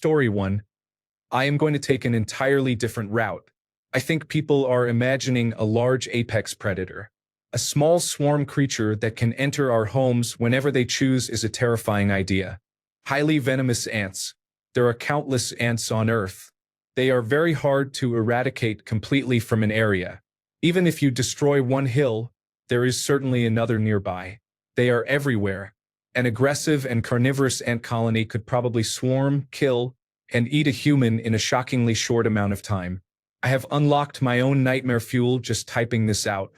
Story 1. I am going to take an entirely different route. I think people are imagining a large apex predator. A small swarm creature that can enter our homes whenever they choose is a terrifying idea. Highly venomous ants. There are countless ants on Earth. They are very hard to eradicate completely from an area. Even if you destroy one hill, there is certainly another nearby. They are everywhere. An aggressive and carnivorous ant colony could probably swarm, kill, and eat a human in a shockingly short amount of time. I have unlocked my own nightmare fuel just typing this out.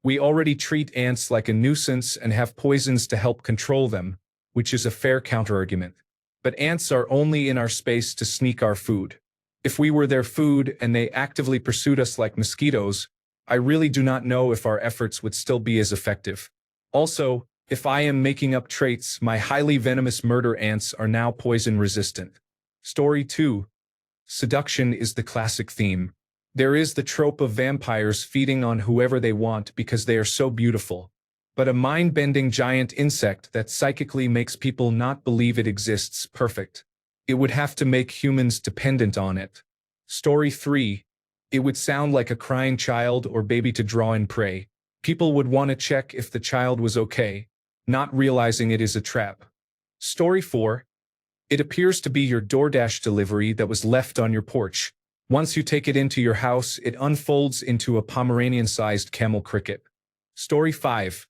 We already treat ants like a nuisance and have poisons to help control them, which is a fair counterargument. But ants are only in our space to sneak our food. If we were their food and they actively pursued us like mosquitoes, I really do not know if our efforts would still be as effective. Also, if I am making up traits, my highly venomous murder ants are now poison resistant. Story 2. Seduction is the classic theme. There is the trope of vampires feeding on whoever they want because they are so beautiful. But a mind-bending giant insect that psychically makes people not believe it exists perfect. It would have to make humans dependent on it. Story 3. It would sound like a crying child or baby to draw in prey. People would want to check if the child was okay, not realizing it is a trap. Story 4. It appears to be your DoorDash delivery that was left on your porch. Once you take it into your house, it unfolds into a Pomeranian-sized camel cricket. Story 5.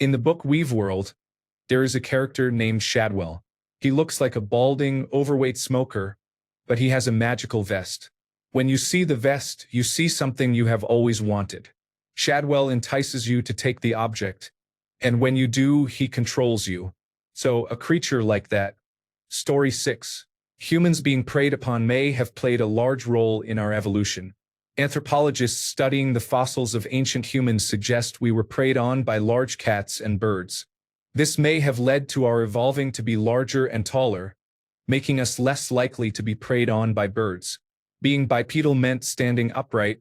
In the book Weave World, there is a character named Shadwell. He looks like a balding, overweight smoker, but he has a magical vest. When you see the vest, you see something you have always wanted. Shadwell entices you to take the object, and when you do, he controls you. So, a creature like that. Story 6. Humans being preyed upon may have played a large role in our evolution. Anthropologists studying the fossils of ancient humans suggest we were preyed on by large cats and birds. This may have led to our evolving to be larger and taller, making us less likely to be preyed on by birds. Being bipedal meant standing upright,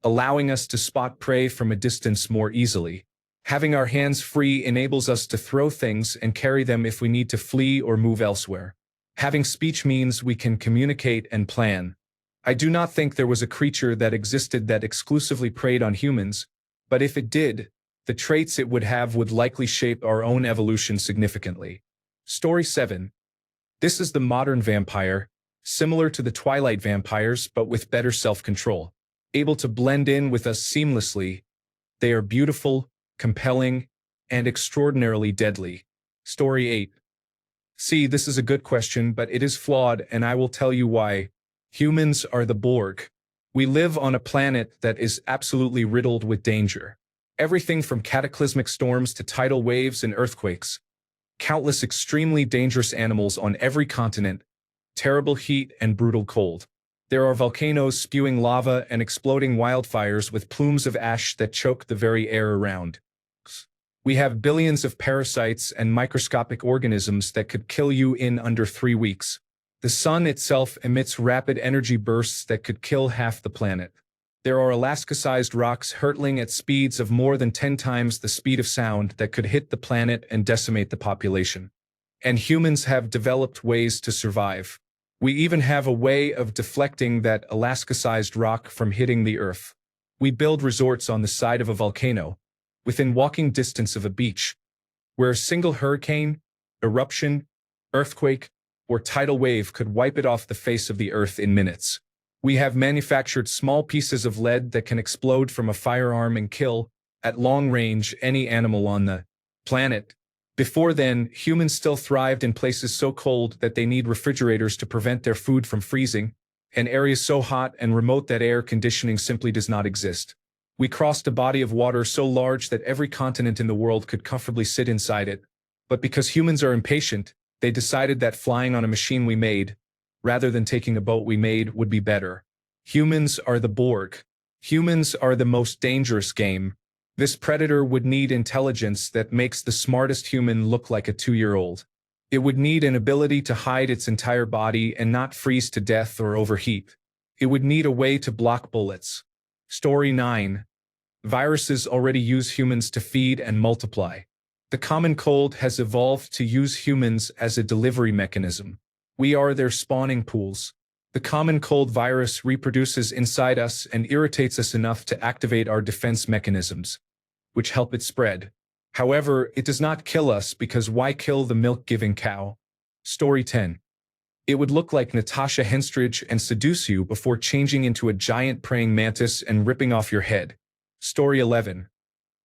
allowing us to spot prey from a distance more easily. Having our hands free enables us to throw things and carry them if we need to flee or move elsewhere. Having speech means we can communicate and plan. I do not think there was a creature that existed that exclusively preyed on humans, but if it did, the traits it would have would likely shape our own evolution significantly. Story 7. This is the modern vampire, similar to the Twilight vampires but with better self-control. Able to blend in with us seamlessly, they are beautiful, compelling, and extraordinarily deadly. Story 8. See, this is a good question, but it is flawed, and I will tell you why. Humans are the Borg. We live on a planet that is absolutely riddled with danger. Everything from cataclysmic storms to tidal waves and earthquakes. Countless extremely dangerous animals on every continent. Terrible heat and brutal cold. There are volcanoes spewing lava and exploding wildfires with plumes of ash that choke the very air around. We have billions of parasites and microscopic organisms that could kill you in under 3 weeks. The sun itself emits rapid energy bursts that could kill half the planet. There are Alaska-sized rocks hurtling at speeds of more than 10 times the speed of sound that could hit the planet and decimate the population. And humans have developed ways to survive. We even have a way of deflecting that Alaska-sized rock from hitting the Earth. We build resorts on the side of a volcano, within walking distance of a beach, where a single hurricane, eruption, earthquake, or tidal wave could wipe it off the face of the Earth in minutes. We have manufactured small pieces of lead that can explode from a firearm and kill, at long range, any animal on the planet. Before then, humans still thrived in places so cold that they need refrigerators to prevent their food from freezing, and areas so hot and remote that air conditioning simply does not exist. We crossed a body of water so large that every continent in the world could comfortably sit inside it. But because humans are impatient, they decided that flying on a machine we made, rather than taking a boat we made, would be better. Humans are the Borg. Humans are the most dangerous game. This predator would need intelligence that makes the smartest human look like a 2-year-old. It would need an ability to hide its entire body and not freeze to death or overheat. It would need a way to block bullets. Story 9. Viruses already use humans to feed and multiply. The common cold has evolved to use humans as a delivery mechanism. We are their spawning pools. The common cold virus reproduces inside us and irritates us enough to activate our defense mechanisms, which help it spread. However, it does not kill us because why kill the milk-giving cow? Story 10. It would look like Natasha Henstridge and seduce you before changing into a giant praying mantis and ripping off your head. Story 11.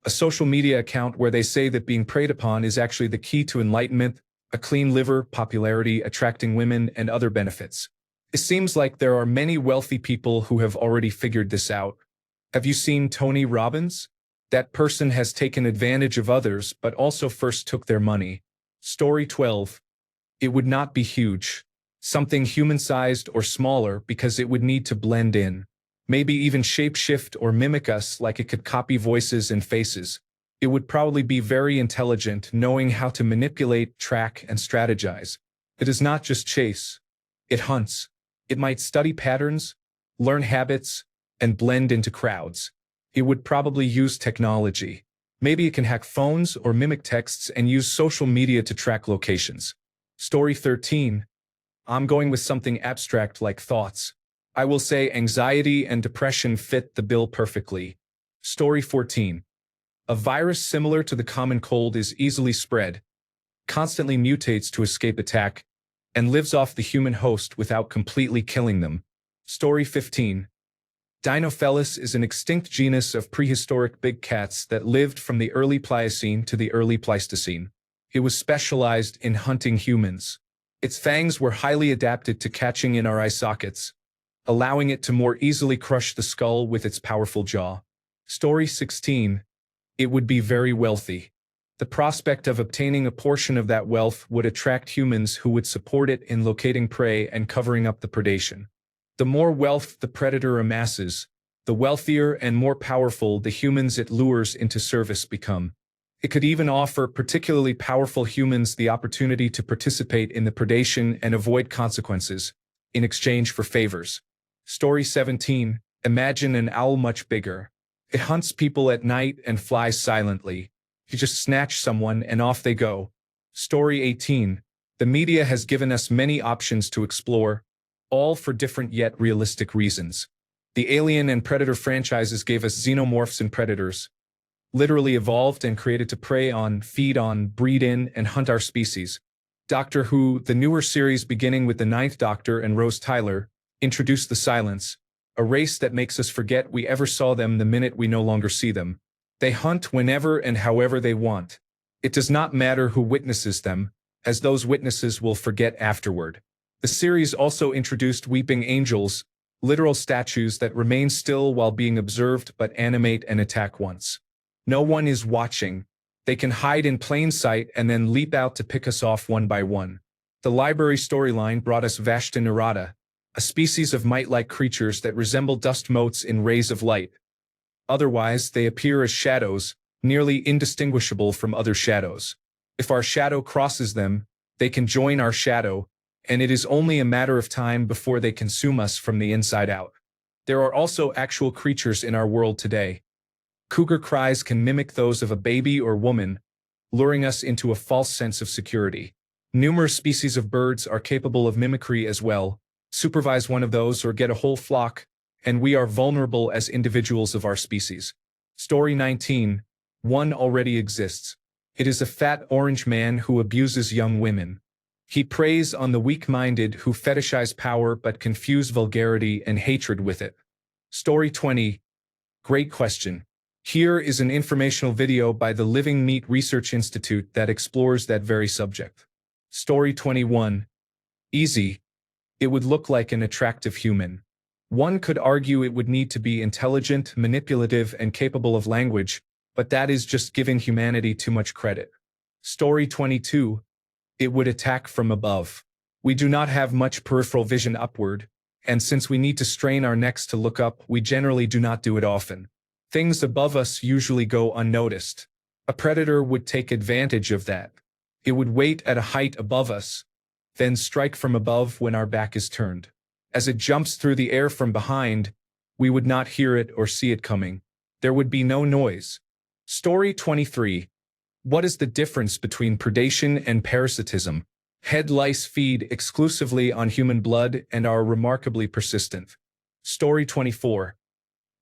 A social media account where they say that being preyed upon is actually the key to enlightenment, a clean liver, popularity, attracting women, and other benefits. It seems like there are many wealthy people who have already figured this out. Have you seen Tony Robbins? That person has taken advantage of others but also first took their money. Story 12. It would not be huge. Something human-sized or smaller because it would need to blend in. Maybe even shape-shift or mimic us like it could copy voices and faces. It would probably be very intelligent, knowing how to manipulate, track, and strategize. It does not just chase. It hunts. It might study patterns, learn habits, and blend into crowds. It would probably use technology. Maybe it can hack phones or mimic texts and use social media to track locations. Story 13. I'm going with something abstract like thoughts. I will say anxiety and depression fit the bill perfectly. Story 14. A virus similar to the common cold is easily spread, constantly mutates to escape attack, and lives off the human host without completely killing them. Story 15. Dinofelis is an extinct genus of prehistoric big cats that lived from the early Pliocene to the early Pleistocene. It was specialized in hunting humans. Its fangs were highly adapted to catching in our eye sockets, allowing it to more easily crush the skull with its powerful jaw. Story 16. It would be very wealthy. The prospect of obtaining a portion of that wealth would attract humans who would support it in locating prey and covering up the predation. The more wealth the predator amasses, the wealthier and more powerful the humans it lures into service become. It could even offer particularly powerful humans the opportunity to participate in the predation and avoid consequences, in exchange for favors. Story 17. Imagine an owl much bigger. It hunts people at night and flies silently. You just snatch someone and off they go. Story 18. The media has given us many options to explore, all for different yet realistic reasons. The Alien and Predator franchises gave us xenomorphs and predators, literally evolved and created to prey on, feed on, breed in, and hunt our species. Doctor Who, the newer series beginning with the Ninth Doctor and Rose Tyler, introduced the Silence, a race that makes us forget we ever saw them the minute we no longer see them. They hunt whenever and however they want. It does not matter who witnesses them, as those witnesses will forget afterward. The series also introduced weeping angels, literal statues that remain still while being observed but animate and attack once. No one is watching. They can hide in plain sight and then leap out to pick us off one by one. The library storyline brought us Vashta Nerada, a species of mite-like creatures that resemble dust motes in rays of light. Otherwise, they appear as shadows, nearly indistinguishable from other shadows. If our shadow crosses them, they can join our shadow, and it is only a matter of time before they consume us from the inside out. There are also actual creatures in our world today. Cougar cries can mimic those of a baby or woman, luring us into a false sense of security. Numerous species of birds are capable of mimicry as well. Supervise one of those or get a whole flock, and we are vulnerable as individuals of our species. Story 19. One already exists. It is a fat orange man who abuses young women. He preys on the weak-minded who fetishize power but confuse vulgarity and hatred with it. Story 20. Great question. Here is an informational video by the Living Meat Research Institute that explores that very subject. Story 21. Easy. It would look like an attractive human. One could argue it would need to be intelligent, manipulative, and capable of language, but that is just giving humanity too much credit. Story 22. It would attack from above. We do not have much peripheral vision upward, and since we need to strain our necks to look up, we generally do not do it often. Things above us usually go unnoticed. A predator would take advantage of that. It would wait at a height above us, then strike from above when our back is turned. As it jumps through the air from behind, we would not hear it or see it coming. There would be no noise. Story 23. What is the difference between predation and parasitism? Head lice feed exclusively on human blood and are remarkably persistent. Story 24.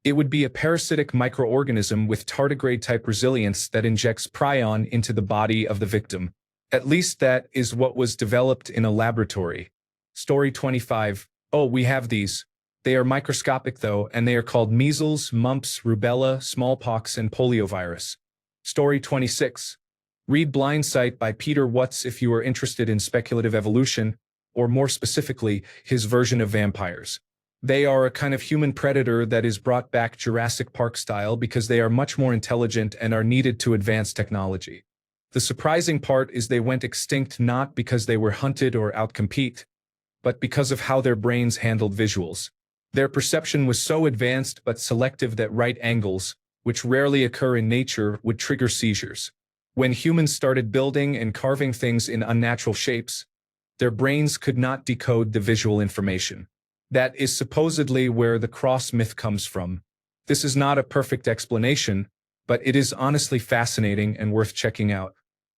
It would be a parasitic microorganism with tardigrade-type resilience that injects prion into the body of the victim. At least that is what was developed in a laboratory. Story 25. Oh, we have these. They are microscopic though, and they are called measles, mumps, rubella, smallpox, and poliovirus. Story 26. Read Blind Sight by Peter Watts if you are interested in speculative evolution, or more specifically, his version of vampires. They are a kind of human predator that is brought back Jurassic Park style because they are much more intelligent and are needed to advance technology. The surprising part is they went extinct not because they were hunted or outcompete, but because of how their brains handled visuals. Their perception was so advanced but selective that right angles, which rarely occur in nature, would trigger seizures. When humans started building and carving things in unnatural shapes, their brains could not decode the visual information. That is supposedly where the cross myth comes from. This is not a perfect explanation, but it is honestly fascinating and worth checking out.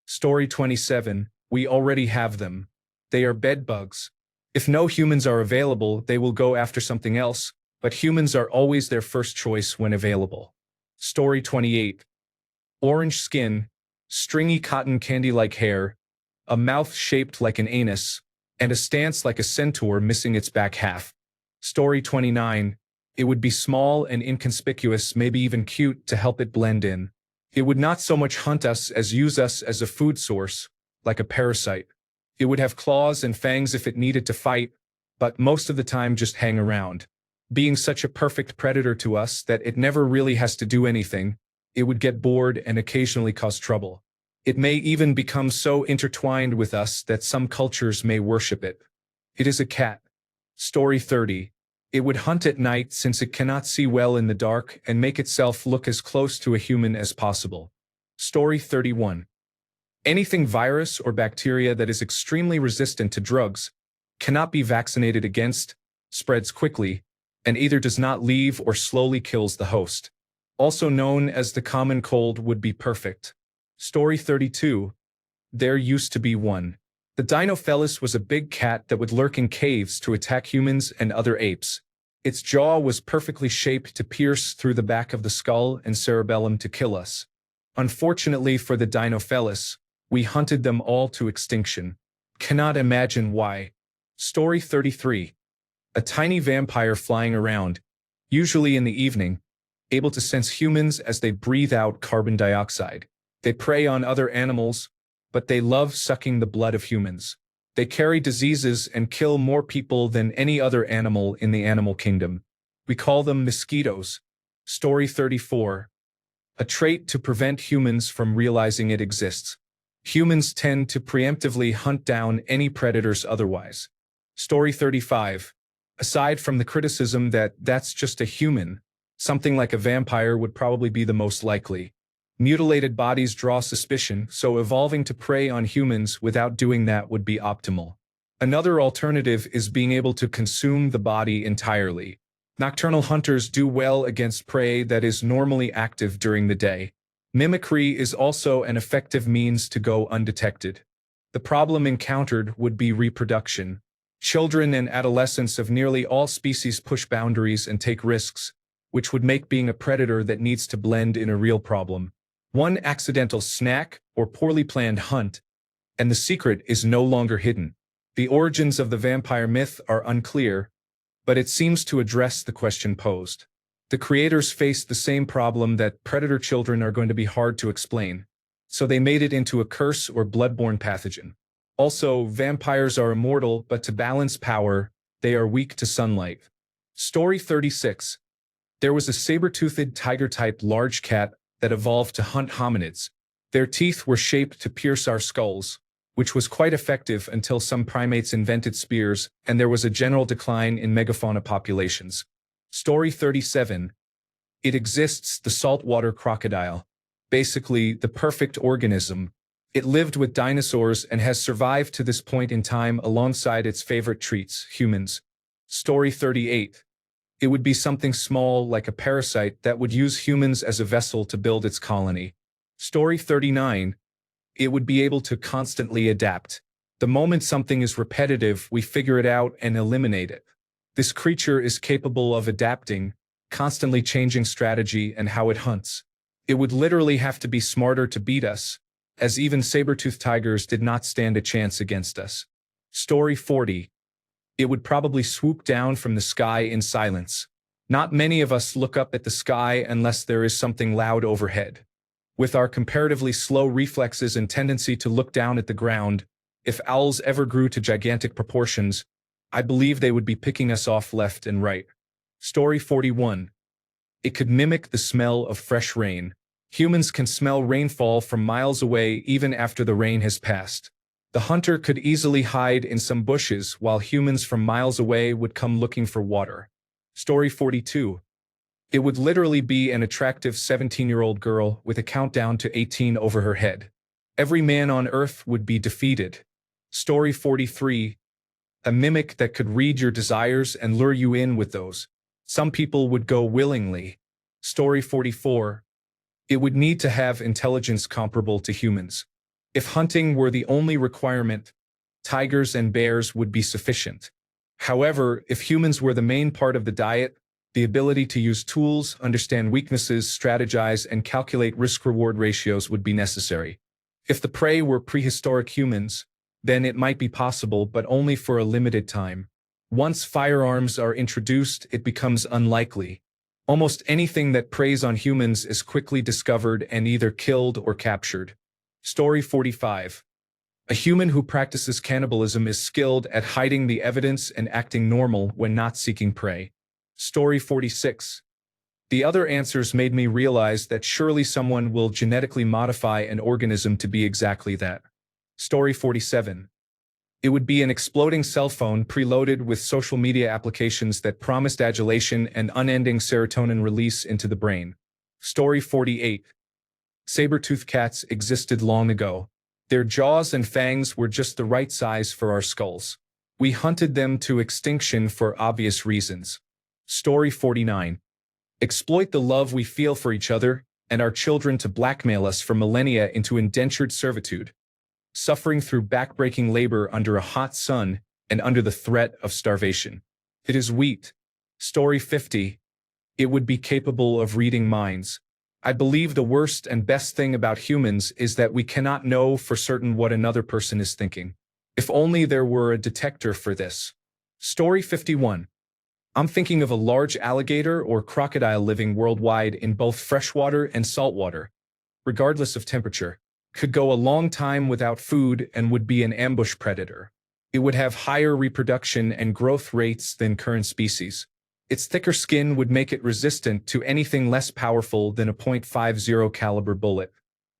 Story 27. We already have them. They are bed bugs. If no humans are available, they will go after something else, but humans are always their first choice when available. Story 28. Orange skin, stringy cotton candy-like hair, a mouth shaped like an anus, and a stance like a centaur missing its back half. Story 29. It would be small and inconspicuous, maybe even cute, to help it blend in. It would not so much hunt us as use us as a food source, like a parasite. It would have claws and fangs if it needed to fight, but most of the time just hang around. Being such a perfect predator to us that it never really has to do anything, it would get bored and occasionally cause trouble. It may even become so intertwined with us that some cultures may worship it. It is a cat. Story 30. It would hunt at night since it cannot see well in the dark and make itself look as close to a human as possible. Story 31. Anything virus or bacteria that is extremely resistant to drugs, cannot be vaccinated against, spreads quickly, and either does not leave or slowly kills the host. Also known as the common cold, would be perfect. Story 32. There used to be one. The Dinofelis was a big cat that would lurk in caves to attack humans and other apes. Its jaw was perfectly shaped to pierce through the back of the skull and cerebellum to kill us. Unfortunately for the Dinofelis, we hunted them all to extinction. Cannot imagine why. Story 33. A tiny vampire flying around, usually in the evening, able to sense humans as they breathe out carbon dioxide. They prey on other animals, but they love sucking the blood of humans. They carry diseases and kill more people than any other animal in the animal kingdom. We call them mosquitoes. Story 34. A trait to prevent humans from realizing it exists. Humans tend to preemptively hunt down any predators otherwise. Story 35. Aside from the criticism that that's just a human, something like a vampire would probably be the most likely. Mutilated bodies draw suspicion, so evolving to prey on humans without doing that would be optimal. Another alternative is being able to consume the body entirely. Nocturnal hunters do well against prey that is normally active during the day. Mimicry is also an effective means to go undetected. The problem encountered would be reproduction. Children and adolescents of nearly all species push boundaries and take risks, which would make being a predator that needs to blend in a real problem. One accidental snack or poorly planned hunt, and the secret is no longer hidden. The origins of the vampire myth are unclear, but it seems to address the question posed. The creators faced the same problem that predator children are going to be hard to explain, so they made it into a curse or bloodborne pathogen. Also, vampires are immortal, but to balance power, they are weak to sunlight. Story 36. There was a saber-toothed tiger-type large cat that evolved to hunt hominids. Their teeth were shaped to pierce our skulls, which was quite effective until some primates invented spears and there was a general decline in megafauna populations. Story 37. It exists, the saltwater crocodile. Basically, the perfect organism. It lived with dinosaurs and has survived to this point in time alongside its favorite treats, humans. Story 38. It would be something small like a parasite that would use humans as a vessel to build its colony. Story 39. It would be able to constantly adapt. The moment something is repetitive, we figure it out and eliminate it. This creature is capable of adapting, constantly changing strategy and how it hunts. It would literally have to be smarter to beat us, as even saber-toothed tigers did not stand a chance against us. Story 40. It would probably swoop down from the sky in silence. Not many of us look up at the sky unless there is something loud overhead. With our comparatively slow reflexes and tendency to look down at the ground, if owls ever grew to gigantic proportions, I believe they would be picking us off left and right. Story 41. It could mimic the smell of fresh rain. Humans can smell rainfall from miles away even after the rain has passed. The hunter could easily hide in some bushes while humans from miles away would come looking for water. Story 42. It would literally be an attractive 17-year-old girl with a countdown to 18 over her head. Every man on Earth would be defeated. Story 43. A mimic that could read your desires and lure you in with those. Some people would go willingly. Story 44. It would need to have intelligence comparable to humans. If hunting were the only requirement, tigers and bears would be sufficient. However, if humans were the main part of the diet, the ability to use tools, understand weaknesses, strategize, and calculate risk-reward ratios would be necessary. If the prey were prehistoric humans, then it might be possible, but only for a limited time. Once firearms are introduced, it becomes unlikely. Almost anything that preys on humans is quickly discovered and either killed or captured. Story 45. A human who practices cannibalism is skilled at hiding the evidence and acting normal when not seeking prey. Story 46. The other answers made me realize that surely someone will genetically modify an organism to be exactly that. Story 47. It would be an exploding cell phone preloaded with social media applications that promised adulation and unending serotonin release into the brain. Story 48. Saber-toothed cats existed long ago. Their jaws and fangs were just the right size for our skulls. We hunted them to extinction for obvious reasons. Story 49. Exploit the love we feel for each other and our children to blackmail us for millennia into indentured servitude, suffering through backbreaking labor under a hot sun and under the threat of starvation. It is wheat. Story 50. It would be capable of reading minds. I believe the worst and best thing about humans is that we cannot know for certain what another person is thinking. If only there were a detector for this. Story 51. I'm thinking of a large alligator or crocodile living worldwide in both freshwater and saltwater, regardless of temperature. Could go a long time without food and would be an ambush predator. It would have higher reproduction and growth rates than current species. Its thicker skin would make it resistant to anything less powerful than a .50 caliber bullet.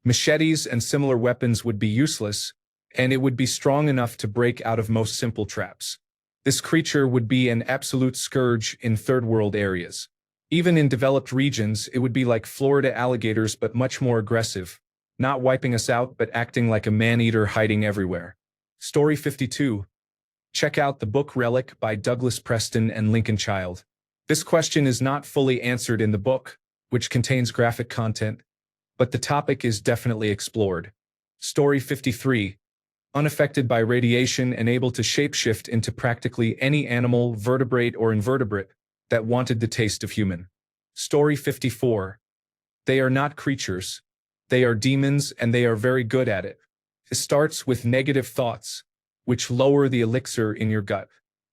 Machetes and similar weapons would be useless, and it would be strong enough to break out of most simple traps. This creature would be an absolute scourge in third-world areas. Even in developed regions, it would be like Florida alligators but much more aggressive. Not wiping us out, but acting like a man-eater hiding everywhere. Story 52. Check out the book Relic by Douglas Preston and Lincoln Child. This question is not fully answered in the book, which contains graphic content, but the topic is definitely explored. Story 53. Unaffected by radiation and able to shapeshift into practically any animal, vertebrate or invertebrate, that wanted the taste of human. Story 54. They are not creatures. They are demons, and they are very good at it. It starts with negative thoughts, which lower the elixir in your gut.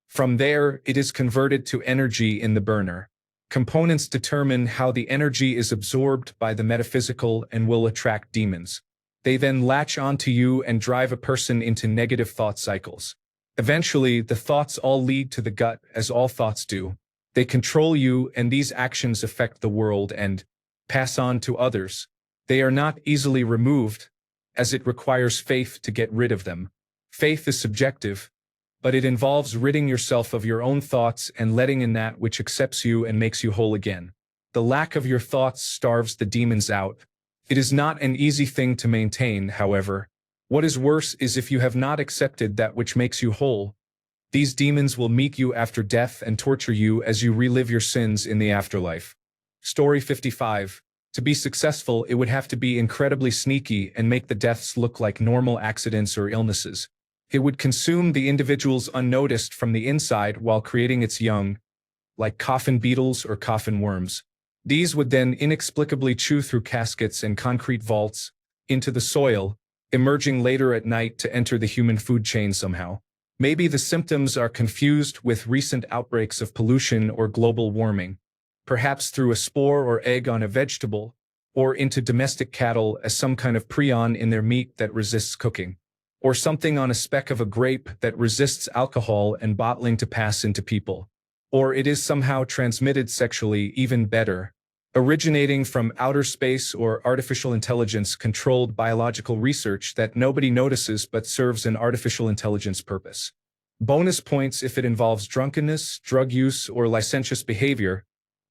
From there, it is converted to energy in the burner. Components determine how the energy is absorbed by the metaphysical and will attract demons. They then latch onto you and drive a person into negative thought cycles. Eventually, the thoughts all lead to the gut, as all thoughts do. They control you, and these actions affect the world and pass on to others. They are not easily removed, as it requires faith to get rid of them. Faith is subjective, but it involves ridding yourself of your own thoughts and letting in that which accepts you and makes you whole again. The lack of your thoughts starves the demons out. It is not an easy thing to maintain, however. What is worse is if you have not accepted that which makes you whole. These demons will meet you after death and torture you as you relive your sins in the afterlife. Story 55. To be successful, it would have to be incredibly sneaky and make the deaths look like normal accidents or illnesses. It would consume the individuals unnoticed from the inside while creating its young, like coffin beetles or coffin worms. These would then inexplicably chew through caskets and concrete vaults into the soil, emerging later at night to enter the human food chain somehow. Maybe the symptoms are confused with recent outbreaks of pollution or global warming, perhaps through a spore or egg on a vegetable, or into domestic cattle as some kind of prion in their meat that resists cooking, or something on a speck of a grape that resists alcohol and bottling to pass into people. Or it is somehow transmitted sexually, even better, originating from outer space or artificial intelligence-controlled biological research that nobody notices but serves an artificial intelligence purpose. Bonus points if it involves drunkenness, drug use, or licentious behavior,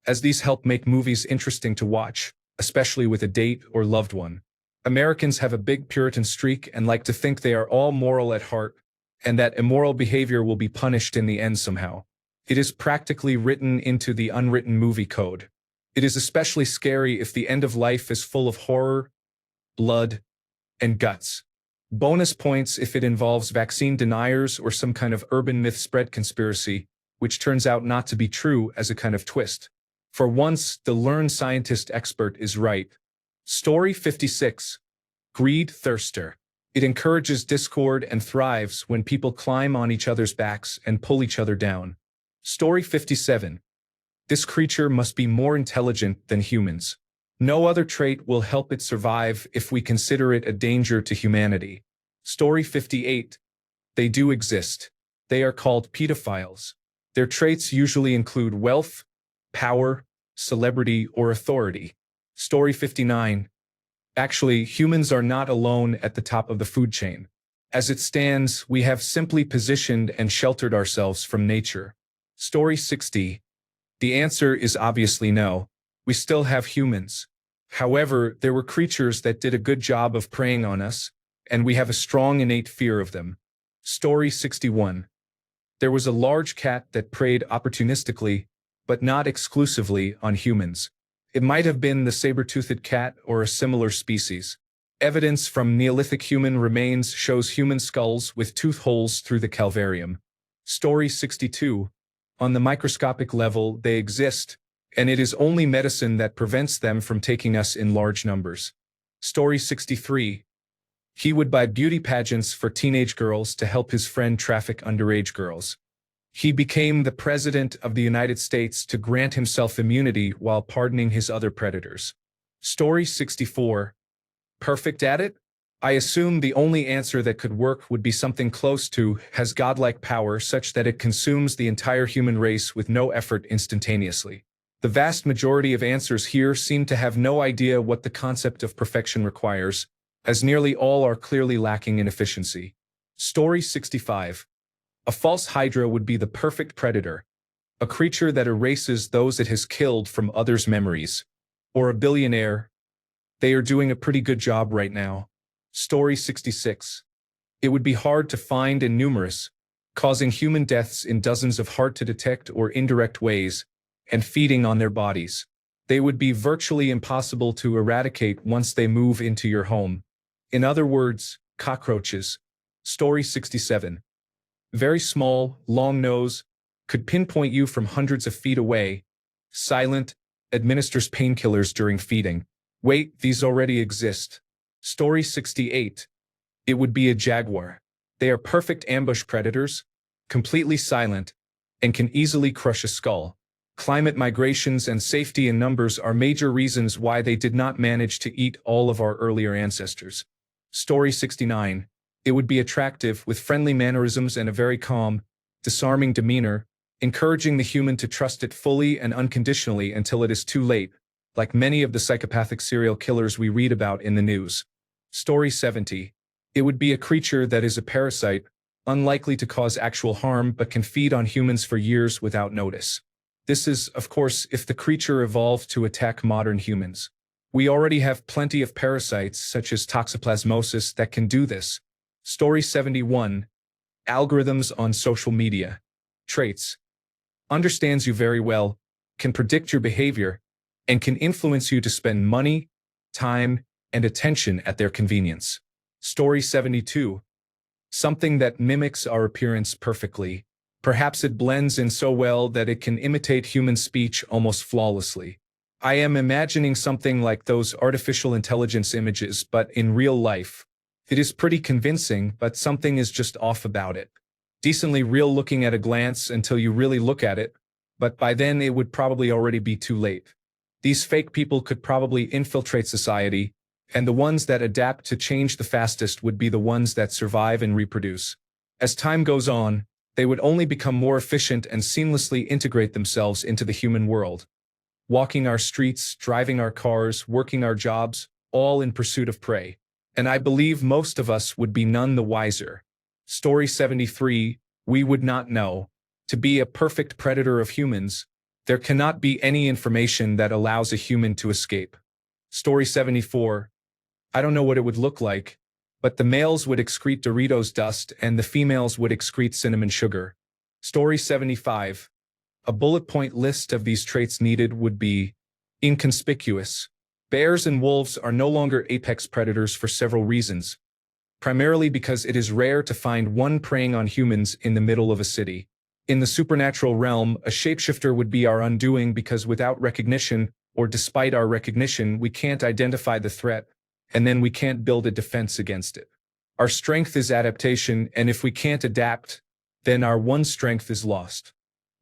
as these help make movies interesting to watch, especially with a date or loved one. Americans have a big Puritan streak and like to think they are all moral at heart, and that immoral behavior will be punished in the end somehow. It is practically written into the unwritten movie code. It is especially scary if the end of life is full of horror, blood, and guts. Bonus points if it involves vaccine deniers or some kind of urban myth spread conspiracy, which turns out not to be true as a kind of twist. For once, the learned scientist expert is right. Story 56. Greed Thirster. It encourages discord and thrives when people climb on each other's backs and pull each other down. Story 57. This creature must be more intelligent than humans. No other trait will help it survive if we consider it a danger to humanity. Story 58. They do exist. They are called pedophiles. Their traits usually include wealth, power, celebrity, or authority. Story 59. Actually, humans are not alone at the top of the food chain. As it stands, we have simply positioned and sheltered ourselves from nature. Story 60. The answer is obviously no. We still have humans. However, there were creatures that did a good job of preying on us, and we have a strong innate fear of them. Story 61. There was a large cat that preyed opportunistically, but not exclusively, on humans. It might have been the saber-toothed cat or a similar species. Evidence from Neolithic human remains shows human skulls with tooth holes through the calvarium. Story 62. On the microscopic level, they exist, and it is only medicine that prevents them from taking us in large numbers. Story 63. He would buy beauty pageants for teenage girls to help his friend traffic underage girls. He became the president of the United States to grant himself immunity while pardoning his other predators. Story 64. Perfect at it? I assume the only answer that could work would be something close to has godlike power such that it consumes the entire human race with no effort instantaneously. The vast majority of answers here seem to have no idea what the concept of perfection requires, as nearly all are clearly lacking in efficiency. Story 65. A false hydra would be the perfect predator, a creature that erases those it has killed from others' memories. Or a billionaire. They are doing a pretty good job right now. Story 66. It would be hard to find and numerous, causing human deaths in dozens of hard-to-detect or indirect ways, and feeding on their bodies. They would be virtually impossible to eradicate once they move into your home. In other words, cockroaches. Story 67. Very small, long nose, could pinpoint you from hundreds of feet away. Silent, administers painkillers during feeding. Wait, these already exist. Story 68. It would be a jaguar. They are perfect ambush predators, completely silent, and can easily crush a skull. Climate migrations and safety in numbers are major reasons why they did not manage to eat all of our earlier ancestors. Story 69. It would be attractive with friendly mannerisms and a very calm, disarming demeanor, encouraging the human to trust it fully and unconditionally until it is too late, like many of the psychopathic serial killers we read about in the news. Story 70. It would be a creature that is a parasite, unlikely to cause actual harm but can feed on humans for years without notice. This is, of course, if the creature evolved to attack modern humans. We already have plenty of parasites, such as toxoplasmosis, that can do this. Story 71. Algorithms on social media. Traits. Understands you very well, can predict your behavior, and can influence you to spend money, time, and attention at their convenience. Story 72. something that mimics our appearance perfectly. Perhaps it blends in so well that it can imitate human speech almost flawlessly. I am imagining something like those artificial intelligence images, but in real life. It is pretty convincing, but something is just off about it. Decently real looking at a glance until you really look at it, but by then it would probably already be too late. These fake people could probably infiltrate society, and the ones that adapt to change the fastest would be the ones that survive and reproduce. As time goes on, they would only become more efficient and seamlessly integrate themselves into the human world. Walking our streets, driving our cars, working our jobs, all in pursuit of prey. And I believe most of us would be none the wiser. Story 73, we would not know. To be a perfect predator of humans, there cannot be any information that allows a human to escape. Story 74, I don't know what it would look like, but the males would excrete Doritos dust and the females would excrete cinnamon sugar. Story 75, a bullet point list of these traits needed would be inconspicuous. Bears and wolves are no longer apex predators for several reasons, primarily because it is rare to find one preying on humans in the middle of a city. In the supernatural realm, a shapeshifter would be our undoing because without recognition, or despite our recognition, we can't identify the threat, and then we can't build a defense against it. Our strength is adaptation, and if we can't adapt, then our one strength is lost.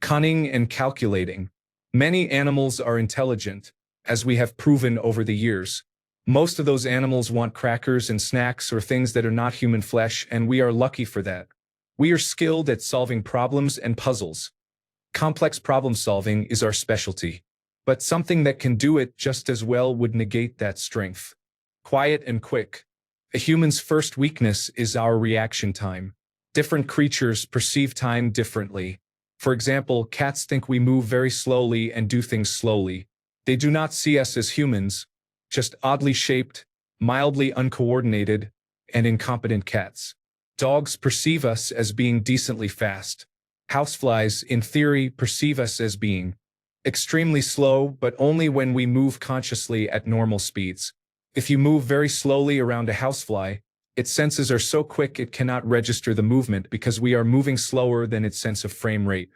Cunning and calculating. Many animals are intelligent, as we have proven over the years. Most of those animals want crackers and snacks or things that are not human flesh, and we are lucky for that. We are skilled at solving problems and puzzles. Complex problem solving is our specialty. But something that can do it just as well would negate that strength. Quiet and quick. A human's first weakness is our reaction time. Different creatures perceive time differently. For example, cats think we move very slowly and do things slowly. They do not see us as humans, just oddly shaped, mildly uncoordinated, and incompetent cats. Dogs perceive us as being decently fast. Houseflies, in theory, perceive us as being extremely slow, but only when we move consciously at normal speeds. If you move very slowly around a housefly, its senses are so quick it cannot register the movement because we are moving slower than its sense of frame rate.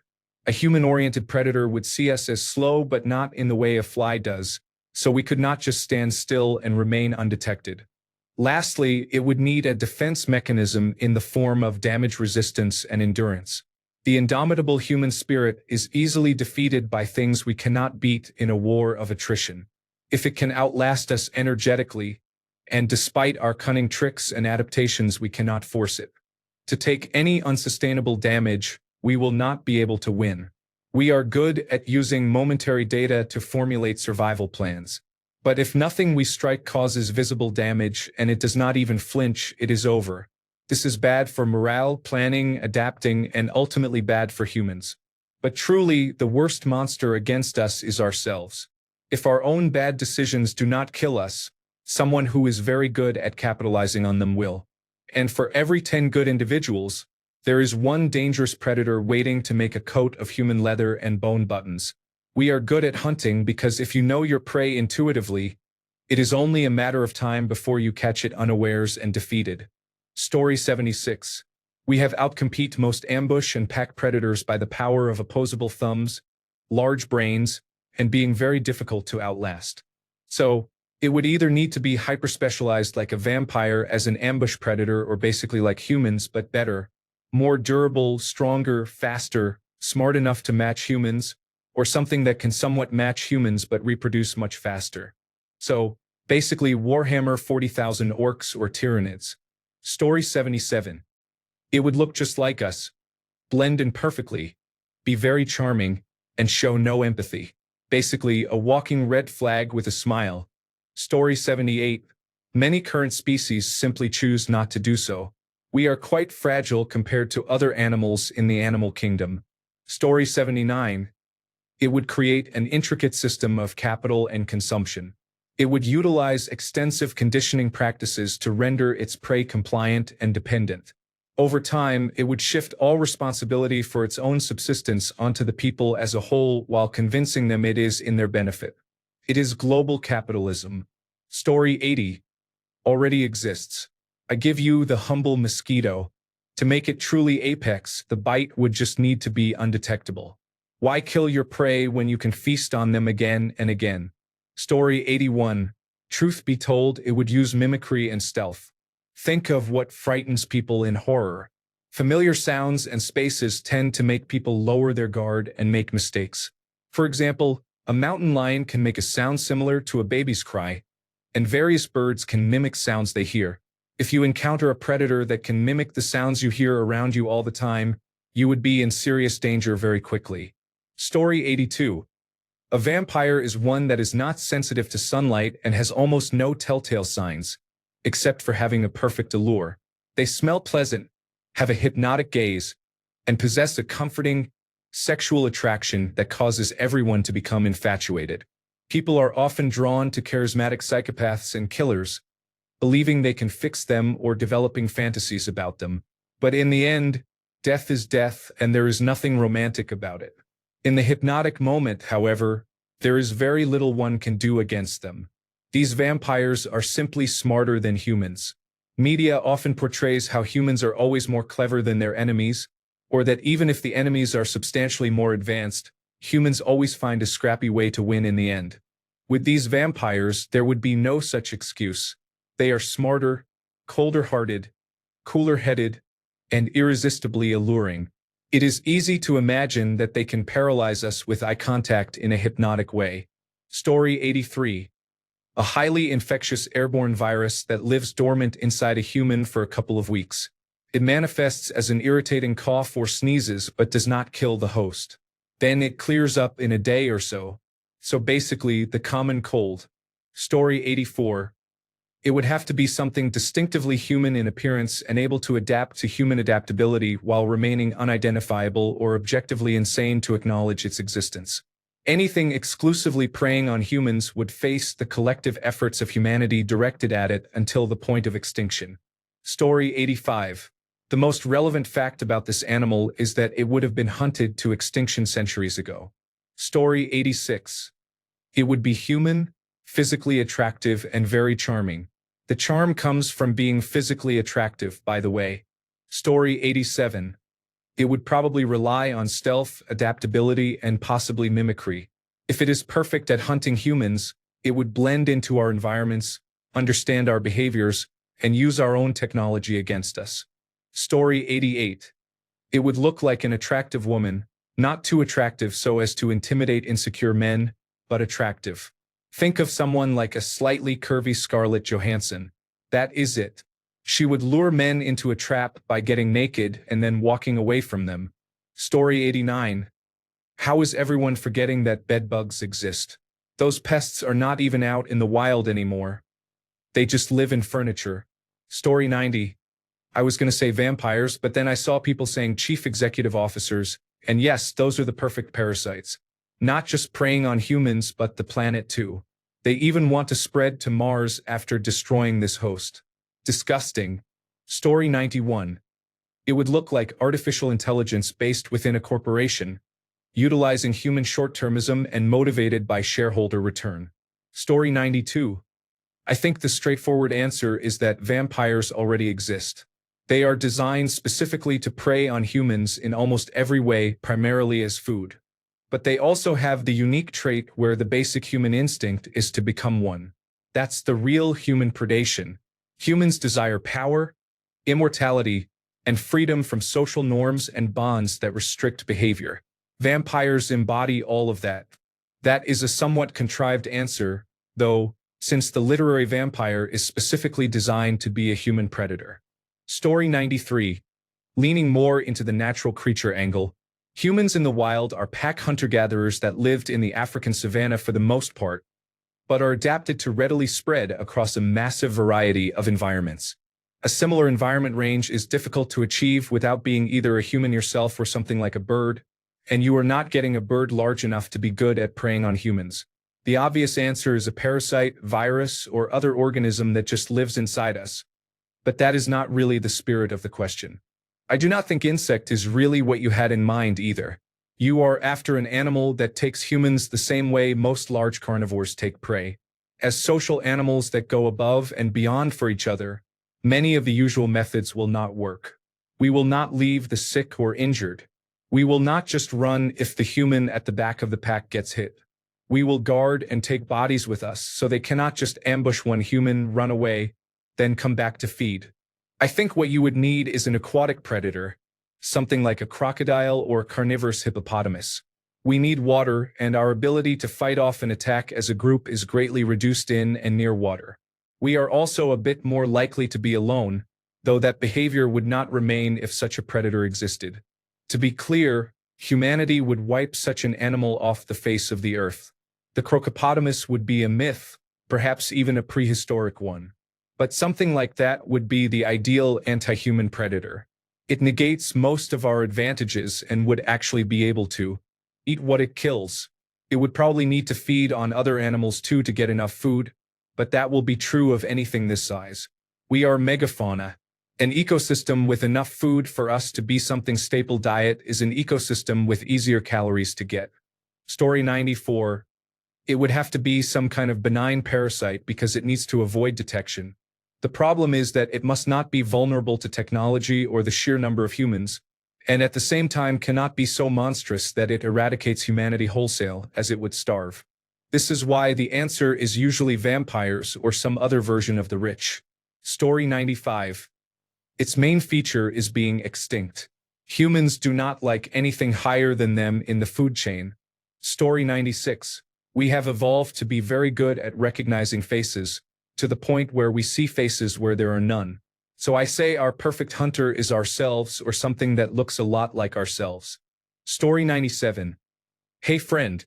A human-oriented predator would see us as slow but not in the way a fly does, so we could not just stand still and remain undetected. Lastly, it would need a defense mechanism in the form of damage resistance and endurance. The indomitable human spirit is easily defeated by things we cannot beat in a war of attrition. If it can outlast us energetically, and despite our cunning tricks and adaptations, we cannot force it to take any unsustainable damage, we will not be able to win. We are good at using momentary data to formulate survival plans. But if nothing we strike causes visible damage and it does not even flinch, it is over. This is bad for morale, planning, adapting, and ultimately bad for humans. But truly, the worst monster against us is ourselves. If our own bad decisions do not kill us, someone who is very good at capitalizing on them will. And for every 10 good individuals, there is one dangerous predator waiting to make a coat of human leather and bone buttons. We are good at hunting because if you know your prey intuitively, it is only a matter of time before you catch it unawares and defeated. Story 76. We have outcompete most ambush and pack predators by the power of opposable thumbs, large brains, and being very difficult to outlast. So, it would either need to be hyper-specialized like a vampire as an ambush predator or basically like humans but better, more durable, stronger, faster, smart enough to match humans, or something that can somewhat match humans but reproduce much faster. So, basically Warhammer 40,000 orcs or Tyranids. Story 77. It would look just like us, blend in perfectly, be very charming, and show no empathy. Basically, a walking red flag with a smile. Story 78. Many current species simply choose not to do so. We are quite fragile compared to other animals in the animal kingdom. Story 79. It would create an intricate system of capital and consumption. It would utilize extensive conditioning practices to render its prey compliant and dependent. Over time, it would shift all responsibility for its own subsistence onto the people as a whole while convincing them it is in their benefit. It is global capitalism. Story 80. Already exists. I give you the humble mosquito. To make it truly apex, the bite would just need to be undetectable. Why kill your prey when you can feast on them again and again? Story 81. Truth be told, it would use mimicry and stealth. Think of what frightens people in horror. Familiar sounds and spaces tend to make people lower their guard and make mistakes. For example, a mountain lion can make a sound similar to a baby's cry, and various birds can mimic sounds they hear. If you encounter a predator that can mimic the sounds you hear around you all the time, you would be in serious danger very quickly. Story 82. A vampire is one that is not sensitive to sunlight and has almost no telltale signs, except for having a perfect allure. They smell pleasant, have a hypnotic gaze, and possess a comforting, sexual attraction that causes everyone to become infatuated. People are often drawn to charismatic psychopaths and killers, believing they can fix them or developing fantasies about them. But in the end, death is death and there is nothing romantic about it. In the hypnotic moment, however, there is very little one can do against them. These vampires are simply smarter than humans. Media often portrays how humans are always more clever than their enemies, or that even if the enemies are substantially more advanced, humans always find a scrappy way to win in the end. With these vampires, there would be no such excuse. They are smarter, colder-hearted, cooler-headed, and irresistibly alluring. It is easy to imagine that they can paralyze us with eye contact in a hypnotic way. Story 83. A highly infectious airborne virus that lives dormant inside a human for a couple of weeks. It manifests as an irritating cough or sneezes but does not kill the host. Then it clears up in a day or so. So basically, the common cold. Story 84. It would have to be something distinctively human in appearance and able to adapt to human adaptability while remaining unidentifiable or objectively insane to acknowledge its existence. Anything exclusively preying on humans would face the collective efforts of humanity directed at it until the point of extinction. Story 85. The most relevant fact about this animal is that it would have been hunted to extinction centuries ago. Story 86. It would be human, physically attractive, and very charming. The charm comes from being physically attractive, by the way. Story 87. It would probably rely on stealth, adaptability, and possibly mimicry. If it is perfect at hunting humans, it would blend into our environments, understand our behaviors, and use our own technology against us. Story 88. It would look like an attractive woman, not too attractive so as to intimidate insecure men, but attractive. Think of someone like a slightly curvy Scarlett Johansson. That is it. She would lure men into a trap by getting naked and then walking away from them. Story 89. How is everyone forgetting that bedbugs exist? Those pests are not even out in the wild anymore. They just live in furniture. Story 90. I was going to say vampires, but then I saw people saying chief executive officers, and yes, those are the perfect parasites. Not just preying on humans, but the planet too. They even want to spread to Mars after destroying this host. Disgusting. Story 91. It would look like artificial intelligence based within a corporation, utilizing human short-termism and motivated by shareholder return. Story 92. I think the straightforward answer is that vampires already exist. They are designed specifically to prey on humans in almost every way, primarily as food. But they also have the unique trait where the basic human instinct is to become one. That's the real human predation. Humans desire power, immortality, and freedom from social norms and bonds that restrict behavior. Vampires embody all of that. That is a somewhat contrived answer, though, since the literary vampire is specifically designed to be a human predator. Story 93. Leaning more into the natural creature angle, humans in the wild are pack hunter-gatherers that lived in the African savanna for the most part, but are adapted to readily spread across a massive variety of environments. A similar environment range is difficult to achieve without being either a human yourself or something like a bird, and you are not getting a bird large enough to be good at preying on humans. The obvious answer is a parasite, virus, or other organism that just lives inside us. But that is not really the spirit of the question. I do not think insect is really what you had in mind either. You are after an animal that takes humans the same way most large carnivores take prey. As social animals that go above and beyond for each other, many of the usual methods will not work. We will not leave the sick or injured. We will not just run if the human at the back of the pack gets hit. We will guard and take bodies with us so they cannot just ambush one human, run away, then come back to feed. I think what you would need is an aquatic predator, something like a crocodile or a carnivorous hippopotamus. We need water, and our ability to fight off an attack as a group is greatly reduced in and near water. We are also a bit more likely to be alone, though that behavior would not remain if such a predator existed. To be clear, humanity would wipe such an animal off the face of the earth. The crocopotamus would be a myth, perhaps even a prehistoric one. But something like that would be the ideal anti-human predator. It negates most of our advantages and would actually be able to eat what it kills. It would probably need to feed on other animals too to get enough food, but that will be true of anything this size. We are megafauna. An ecosystem with enough food for us to be something staple diet is an ecosystem with easier calories to get. Story 94. It would have to be some kind of benign parasite because it needs to avoid detection. The problem is that it must not be vulnerable to technology or the sheer number of humans, and at the same time cannot be so monstrous that it eradicates humanity wholesale, as it would starve. This is why the answer is usually vampires or some other version of the rich. Story 95. Its main feature is being extinct. Humans do not like anything higher than them in the food chain. Story 96. We have evolved to be very good at recognizing faces, to the point where we see faces where there are none. So I say our perfect hunter is ourselves or something that looks a lot like ourselves. Story 97. Hey friend,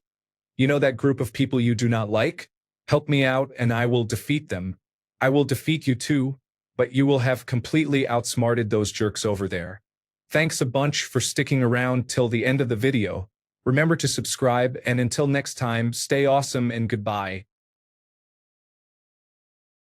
you know that group of people you do not like? Help me out and I will defeat them. I will defeat you too, but you will have completely outsmarted those jerks over there. Thanks a bunch for sticking around till the end of the video. Remember to subscribe, and until next time, stay awesome and goodbye.